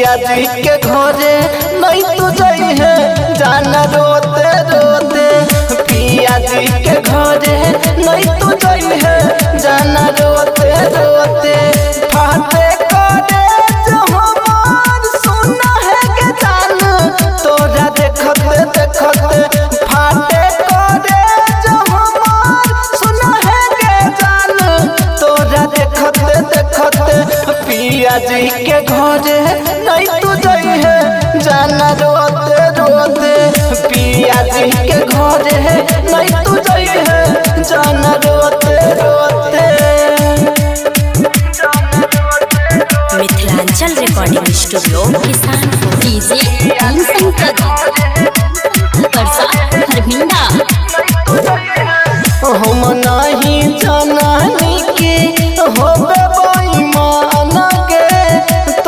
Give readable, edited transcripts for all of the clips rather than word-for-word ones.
पिया जी के घरे नहीं तू जाई है जाना रोते रोते। पिया जी के घरे नहीं तू जाई है जाना रोते रोते। फाटे करे जो हमार सुना है के जान तोरा देखते देखते। फाटे करे जो हमार सुना है के जान तोरा देखते देखते। पिया जी के घरे नहीं तू जाई है जाना रोते रोते। पिया जी के घरे नहीं तू जाई है जाना रोते रोते। Mithilanchal recording studio Kisanpur DJ परसा हरभिंडा। हम नहीं जानी के होबे बेईमान के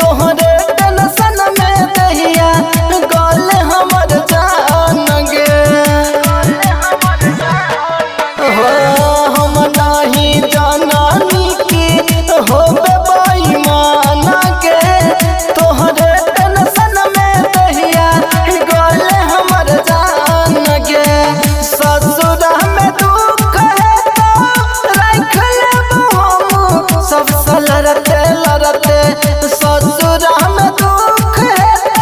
तोहरे टेंशन में दहिया गल हमर जान गे। हम नहीं जानी के होबे बेईमान के तोहरे टेंशन में दहिया गल हमर जान गे। ससुरा में दुख है तो रख लेबो हम सब लड़ते लड़ते। ससुरा में दुख है तो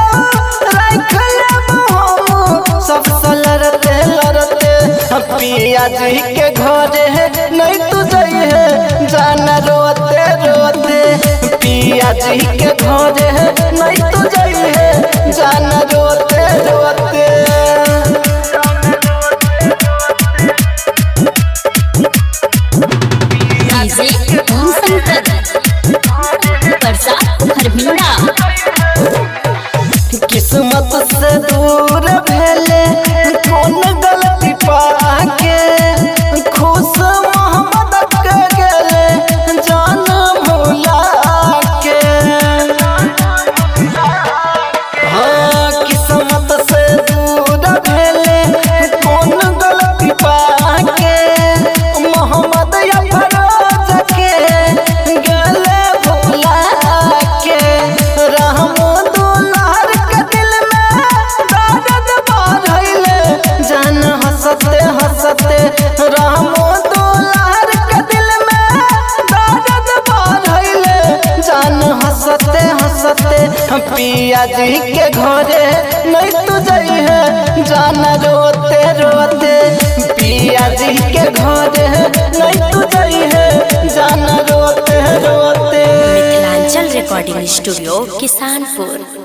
रख लेबो हम सब लड़ते लड़ते। पिया जी के घरे नहीं तू जाई है जाना रोते रोते। पिया जी के घरे नहीं तू जाई है जाना रोते रोते। डीजे परसा हरभिंडा। किस्मत से दूर भेले कौन गलती पाके खुश मोहम्मद के गेले जान भुला के। हाँ किस्मत से दूर भेले कौन गलती पाके मोहम्मद या फरोज के गेले भुला के। रहम दुलार के दिल में दर्द बढ़ैले जान हंसते हंसते। रहम दुलार के दिल में दर्द बढ़ैले जान हंसते हंसते। पिया जी के घरे नहीं तू जाई है जाना रोते रोते। पिया जी के घरे नहीं तू जाई है जाना रोते रोते। Mithilanchal recording studio Kisanpur.